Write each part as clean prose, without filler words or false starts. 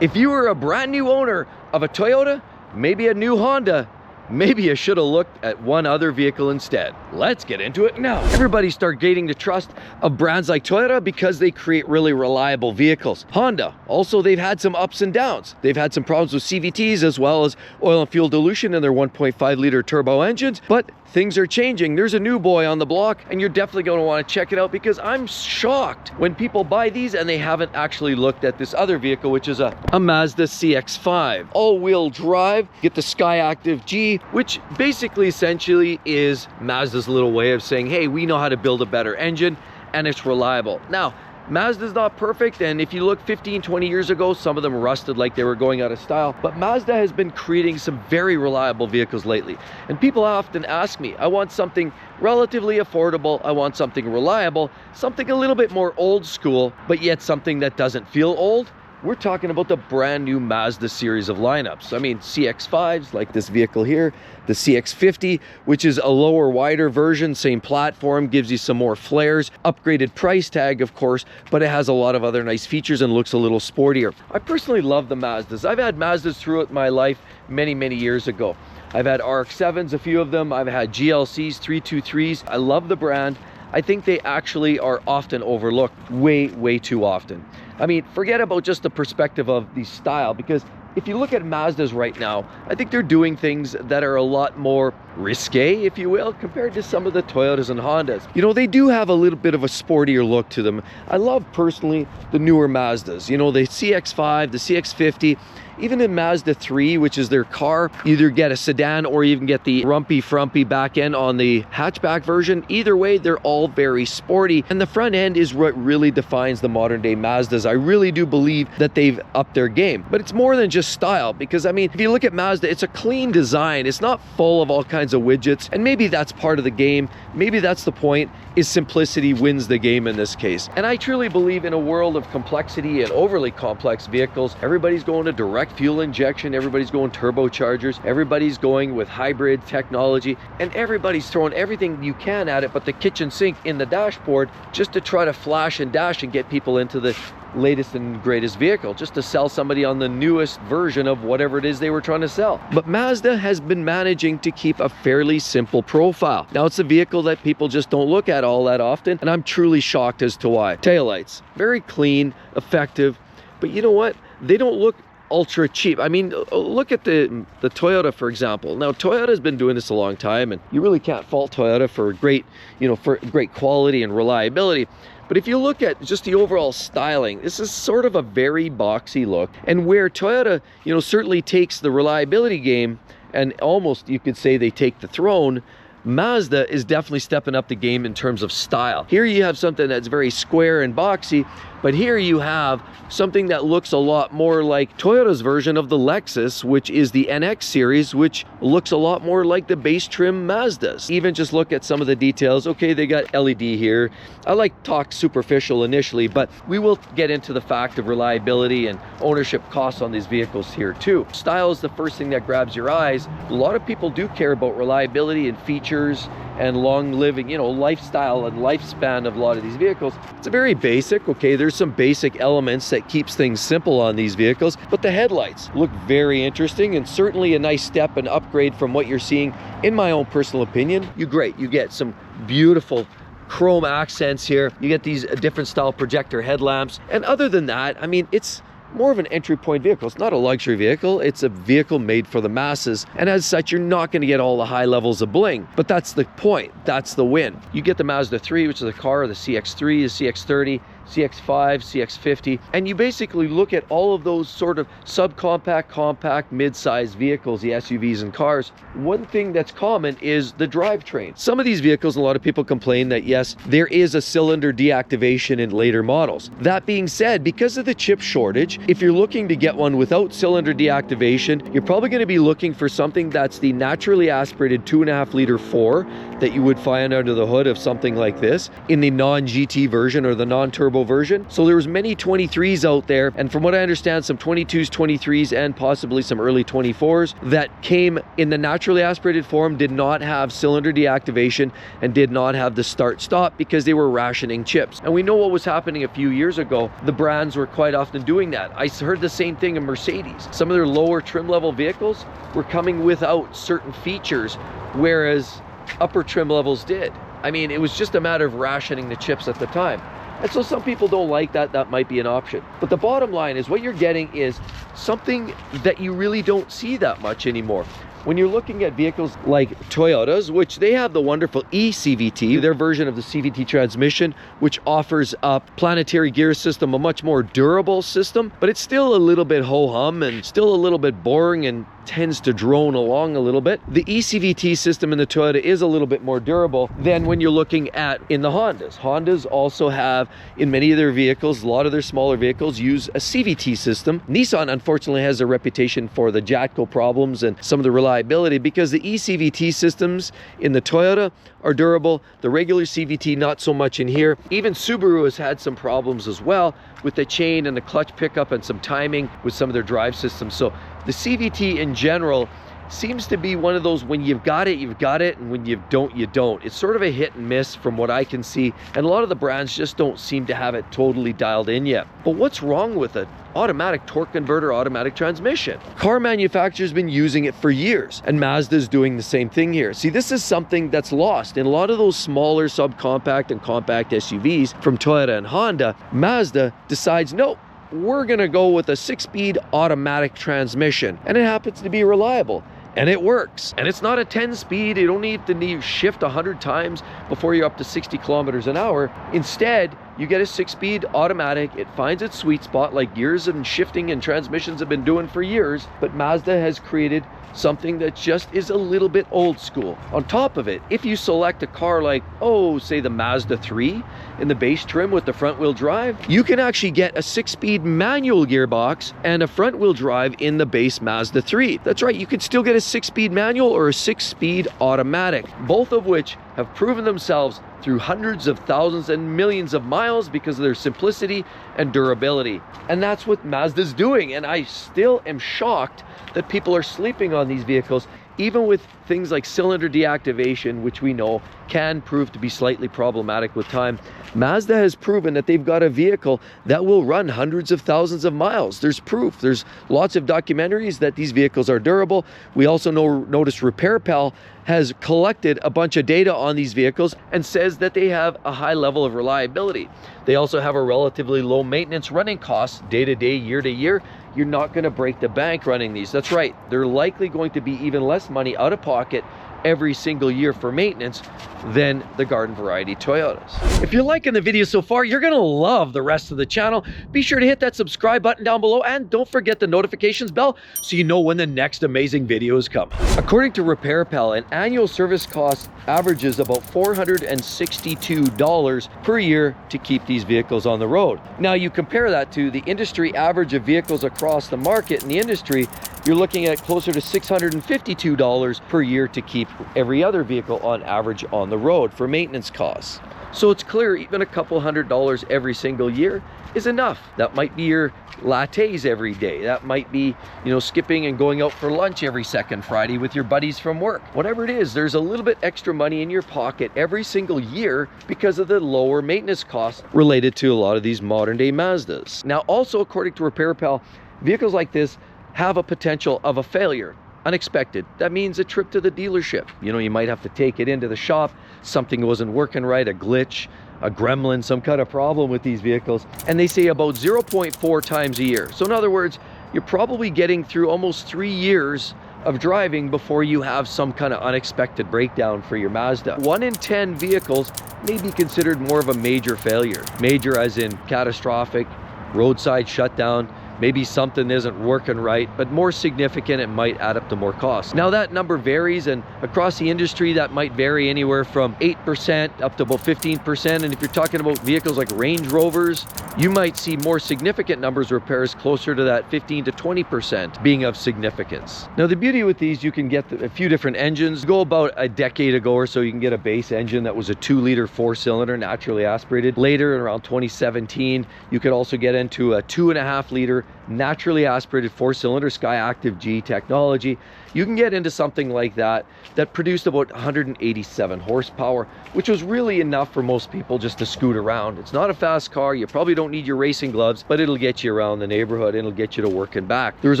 If you were a brand new owner of a Toyota, maybe a new Honda, maybe you should have looked at one other vehicle instead. Let's get into it now. Everybody start gaining the trust of brands like Toyota because they create really reliable vehicles. Honda, also they've had some ups and downs. They've had some problems with CVTs as well as oil and fuel dilution in their 1.5 liter turbo engines, but things are changing. There's a new boy on the block and you're definitely going to want to check it out because I'm shocked when people buy these and they haven't actually looked at this other vehicle, which is a Mazda CX-5. All-wheel drive, get the Skyactiv G, which basically essentially is Mazda's little way of saying, hey, we know how to build a better engine and it's reliable. Now, Mazda's not perfect, and if you look 15, 20 years ago, some of them rusted like they were going out of style, but Mazda has been creating some very reliable vehicles lately. And people often ask me, I want something relatively affordable, I want something reliable, something a little bit more old school, but yet something that doesn't feel old. We're talking about the brand new Mazda series of lineups. I mean, CX-5s like this vehicle here, the CX-50, which is a lower, wider version, same platform, gives you some more flares, upgraded price tag, of course, but it has a lot of other nice features and looks a little sportier. I personally love the Mazdas. I've had Mazdas throughout my life many, many years ago. I've had RX-7s, a few of them. I've had GLCs, 323s. I love the brand. I think they actually are often overlooked, way too often. I mean, forget about just the perspective of the style, because if you look at Mazdas right now, I think they're doing things that are a lot more risque, if you will, compared to some of the Toyotas and Hondas. You know, they do have a little bit of a sportier look to them. I love personally the newer Mazdas, you know, the CX-5, the CX-50, even in Mazda 3, which is their car, either get a sedan or even get the frumpy back end on the hatchback version. Either way, they're all very sporty, and the front end is what really defines the modern day Mazdas. I really do believe that they've upped their game, but it's more than just style, because I mean, if you look at Mazda, it's a clean design. It's not full of all kinds of widgets, and maybe that's part of the game. Maybe that's the point, is simplicity wins the game in this case. And I truly believe in a world of complexity and overly complex vehicles, everybody's going to direct fuel injection, everybody's going turbochargers, everybody's going with hybrid technology, and everybody's throwing everything you can at it but the kitchen sink in the dashboard just to try to flash and dash and get people into the latest and greatest vehicle, just to sell somebody on the newest version of whatever it is they were trying to sell. But Mazda has been managing to keep a fairly simple profile. Now, it's a vehicle that people just don't look at all that often, and I'm truly shocked as to why. Taillights, very clean, effective, but you know what? They don't look ultra cheap. I mean, look at the Toyota, for example. Now, Toyota's been doing this a long time, and you really can't fault Toyota for great, you know, for great quality and reliability. But if you look at just the overall styling, this is sort of a very boxy look. And where Toyota, you know, certainly takes the reliability game, and almost you could say they take the throne, Mazda is definitely stepping up the game in terms of style. Here you have something that's very square and boxy, but here you have something that looks a lot more like Toyota's version of the Lexus, which is the NX series, which looks a lot more like the base trim Mazdas. Even just look at some of the details. Okay, they got LED here. I like talk superficial initially, but we will get into the fact of reliability and ownership costs on these vehicles here too. Style is the first thing that grabs your eyes. A lot of people do care about reliability and features and long living, you know, lifestyle and lifespan of a lot of these vehicles. It's a very basic, okay, there's some basic elements that keeps things simple on these vehicles, but the headlights look very interesting and certainly a nice step and upgrade from what you're seeing. In my own personal opinion, you get some beautiful chrome accents here. You get these different style projector headlamps, and other than that, I mean, it's more of an entry point vehicle. It's not a luxury vehicle, it's a vehicle made for the masses, and as such you're not going to get all the high levels of bling, but that's the point, that's the win. You get the Mazda 3, which is a car, the CX-3, the CX-30, CX-5, CX-50, and you basically look at all of those sort of subcompact, compact, mid-sized vehicles, the SUVs and cars. One thing that's common is the drivetrain. Some of these vehicles, a lot of people complain that yes, there is a cylinder deactivation in later models. That being said, because of the chip shortage, if you're looking to get one without cylinder deactivation, you're probably going to be looking for something that's the naturally aspirated 2.5 liter 4 that you would find under the hood of something like this in the non-GT version or the non-turbo turbo version. So there was many 23s out there, and from what I understand, some 22s, 23s, and possibly some early 24s that came in the naturally aspirated form did not have cylinder deactivation and did not have the start-stop because they were rationing chips. And we know what was happening a few years ago. The brands were quite often doing that. I heard the same thing in Mercedes. Some of their lower trim level vehicles were coming without certain features, whereas upper trim levels did. I mean, it was just a matter of rationing the chips at the time. And so some people don't like that. That might be an option. But the bottom line is what you're getting is something that you really don't see that much anymore. When you're looking at vehicles like Toyotas, which they have the wonderful ECVT, their version of the CVT transmission, which offers a planetary gear system, a much more durable system, but it's still a little bit ho-hum and still a little bit boring and tends to drone along a little bit. The ECVT system in the Toyota is a little bit more durable than when you're looking at in the Hondas. Hondas also have, in many of their vehicles, a lot of their smaller vehicles use a CVT system. Nissan, unfortunately, has a reputation for the Jatco problems and some of the reliability because the ECVT systems in the Toyota are durable. The regular CVT, not so much in here. Even Subaru has had some problems as well with the chain and the clutch pickup and some timing with some of their drive systems. So the CVT in general seems to be one of those, when you've got it, you've got it, and when you don't, you don't. It's sort of a hit and miss from what I can see, and a lot of the brands just don't seem to have it totally dialed in yet. But what's wrong with it? Automatic torque converter, automatic transmission. Car manufacturers have been using it for years, and Mazda's doing the same thing here. See, this is something that's lost in a lot of those smaller subcompact and compact SUVs from Toyota and Honda. Mazda decides, no, we're gonna go with a 6-speed automatic transmission, and it happens to be reliable. And it works. And it's not a 10-speed. You don't need to shift 100 times before you're up to 60 kilometers an hour. Instead, you get a 6-speed automatic. It finds its sweet spot like gears and shifting and transmissions have been doing for years. But Mazda has created something that just is a little bit old school. On top of it, if you select a car like, oh, say the Mazda 3 in the base trim with the front wheel drive, you can actually get a 6-speed manual gearbox and a front wheel drive in the base Mazda 3. That's right, you can still get a 6-speed manual or a 6-speed automatic, both of which have proven themselves through hundreds of thousands and millions of miles because of their simplicity and durability. And that's what Mazda's doing. And I still am shocked that people are sleeping on these vehicles, even with things like cylinder deactivation, which we know can prove to be slightly problematic with time. Mazda has proven that they've got a vehicle that will run hundreds of thousands of miles. There's proof. There's lots of documentaries that these vehicles are durable. We also notice RepairPal has collected a bunch of data on these vehicles and says that they have a high level of reliability. They also have a relatively low maintenance running costs day to day, year to year. You're not going to break the bank running these. That's right. They're likely going to be even less money out of pocket every single year for maintenance than the garden variety Toyotas. If you're liking the video so far, you're gonna love the rest of the channel. Be sure to hit that subscribe button down below and don't forget the notifications bell so you know when the next amazing video is coming. According to RepairPal, an annual service cost averages about $462 per year to keep these vehicles on the road. Now you compare that to the industry average of vehicles across the market in the industry, you're looking at closer to $652 per year to keep every other vehicle on average on the road for maintenance costs. So it's clear even a couple $100 every single year is enough. That might be your lattes every day. That might be, you know, skipping and going out for lunch every second Friday with your buddies from work. Whatever it is, there's a little bit extra money in your pocket every single year because of the lower maintenance costs related to a lot of these modern day Mazdas. Now, also according to RepairPal, vehicles like this have a potential of a failure. Unexpected. That means a trip to the dealership. You know, you might have to take it into the shop. Something wasn't working right, a glitch, a gremlin, some kind of problem with these vehicles. And they say about 0.4 times a year. So in other words, you're probably getting through almost 3 years of driving before you have some kind of unexpected breakdown for your Mazda. 1 in 10 vehicles may be considered more of a major failure. Major as in catastrophic, roadside shutdown. maybe something isn't working right, but more significant, it might add up to more costs. Now that number varies, and across the industry that might vary anywhere from 8% up to about 15%. And if you're talking about vehicles like Range Rovers, you might see more significant numbers of repairs closer to that 15 to 20% being of significance. Now the beauty with these, you can get a few different engines. Go about a decade ago or so, you can get a base engine that was a 2-liter 4-cylinder naturally aspirated. Later, around 2017, you could also get into a 2.5-liter naturally aspirated 4-cylinder Sky Active G technology. You can get into something like that that produced about 187 horsepower, which was really enough for most people just to scoot around. It's not a fast car. You probably don't need your racing gloves, but it'll get you around the neighborhood and it'll get you to work and back. There's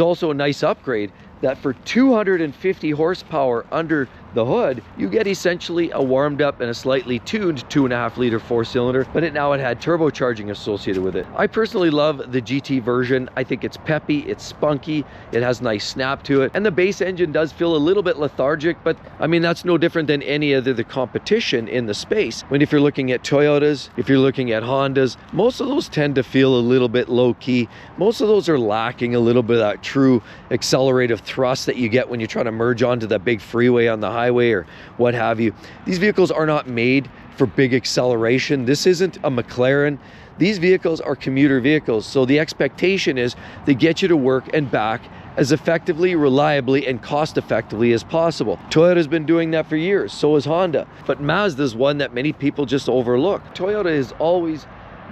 also a nice upgrade that for 250 horsepower under the hood, you get essentially a warmed up and a slightly tuned 2.5-liter 4-cylinder, but it had turbocharging associated with it. I personally love the GT version. I think it's peppy, it's spunky, it has nice snap to it, and the base engine does feel a little bit lethargic, but I mean, that's no different than any other the competition in the space. When if you're looking at Toyotas, if you're looking at Hondas, most of those tend to feel a little bit low-key. Most of those are lacking a little bit of that true accelerative thrust that you get when you're trying to merge onto the big freeway on the highway or what have you. These vehicles are not made for big acceleration. This isn't a McLaren. These vehicles are commuter vehicles, so the expectation is they get you to work and back as effectively, reliably, and cost effectively as possible. Toyota's been doing that for years, so has Honda. But Mazda's one that many people just overlook. Toyota has always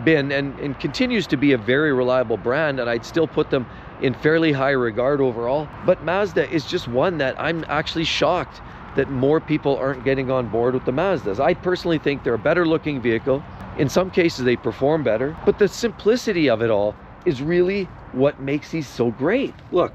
been and continues to be a very reliable brand, and I'd still put them in fairly high regard overall. But Mazda is just one that I'm actually shocked that more people aren't getting on board with the Mazdas. I personally think they're a better looking vehicle. In some cases they perform better, but the simplicity of it all is really what makes these so great. Look,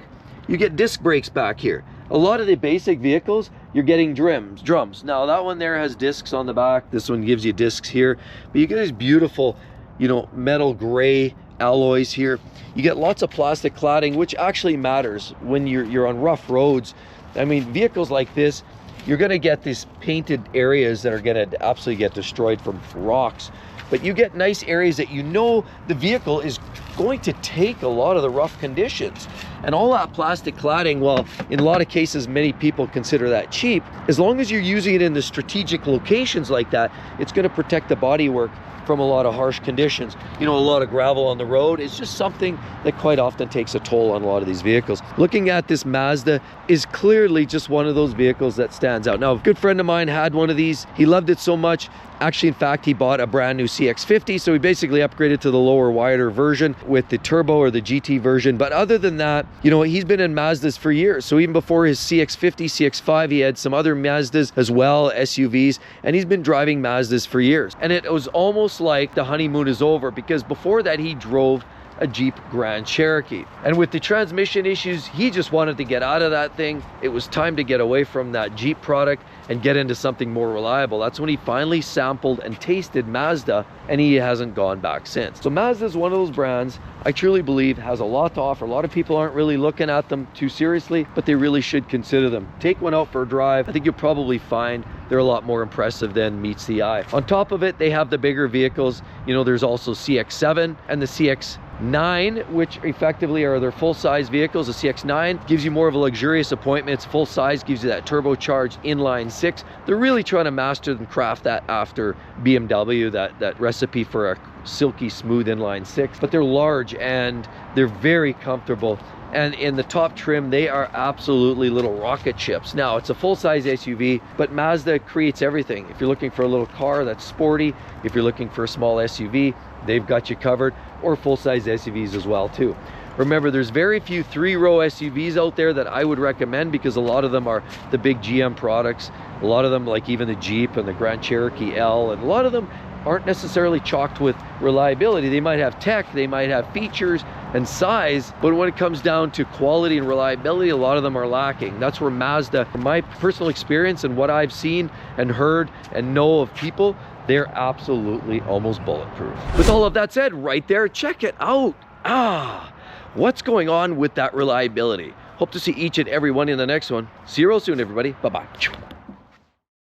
you get disc brakes back here. A lot of the basic vehicles, you're getting drums. Now that one there has discs on the back. This one gives you discs here, but you get these beautiful, you know, metal gray alloys here. You get lots of plastic cladding, which actually matters when you're on rough roads. I mean, vehicles like this, you're gonna get these painted areas that are gonna absolutely get destroyed from rocks, but you get nice areas that you know the vehicle is going to take a lot of the rough conditions. And all that plastic cladding, well, in a lot of cases, many people consider that cheap. As long as you're using it in the strategic locations like that, it's gonna protect the bodywork from a lot of harsh conditions. You know, a lot of gravel on the road is just something that quite often takes a toll on a lot of these vehicles. Looking at this Mazda is clearly just one of those vehicles that stands out. Now, a good friend of mine had one of these. He loved it so much. Actually, in fact, he bought a brand new CX-50, so he basically upgraded to the lower, wider version with the turbo or the GT version. But other than that, you know, he's been in Mazdas for years. So even before his CX-50, CX-5, he had some other Mazdas as well, SUVs, and he's been driving Mazdas for years. And it was almost like the honeymoon is over, because before that, he drove a Jeep Grand Cherokee. And with the transmission issues, he just wanted to get out of that thing. It was time to get away from that Jeep product and get into something more reliable. That's when he finally sampled and tasted Mazda, and he hasn't gone back since. So Mazda is one of those brands I truly believe has a lot to offer. A lot of people aren't really looking at them too seriously, but they really should consider them. Take one out for a drive. I think you'll probably find they're a lot more impressive than meets the eye. On top of it, they have the bigger vehicles. You know, there's also CX-7 and the CX-9, which effectively are their full-size vehicles. The CX-9 gives you more of a luxurious appointment. It's full size, gives you that turbocharged inline 6. They're really trying to master and craft that after BMW, that recipe for a silky smooth inline 6. But they're large and they're very comfortable. And in the top trim, they are absolutely little rocket ships. Now, it's a full-size SUV, but Mazda creates everything. If you're looking for a little car that's sporty, if you're looking for a small SUV, they've got you covered, or full-size SUVs as well too. Remember, there's very few 3-row SUVs out there that I would recommend, because a lot of them are the big GM products. A lot of them, like even the Jeep and the Grand Cherokee L, and a lot of them aren't necessarily chalked with reliability. They might have tech, they might have features and size, but when it comes down to quality and reliability, a lot of them are lacking. That's where Mazda, from my personal experience and what I've seen and heard and know of people, they're absolutely almost bulletproof. With all of that said, right there, check it out. What's going on with that reliability? Hope to see each and every one in the next one. See you real soon, everybody. Bye-bye.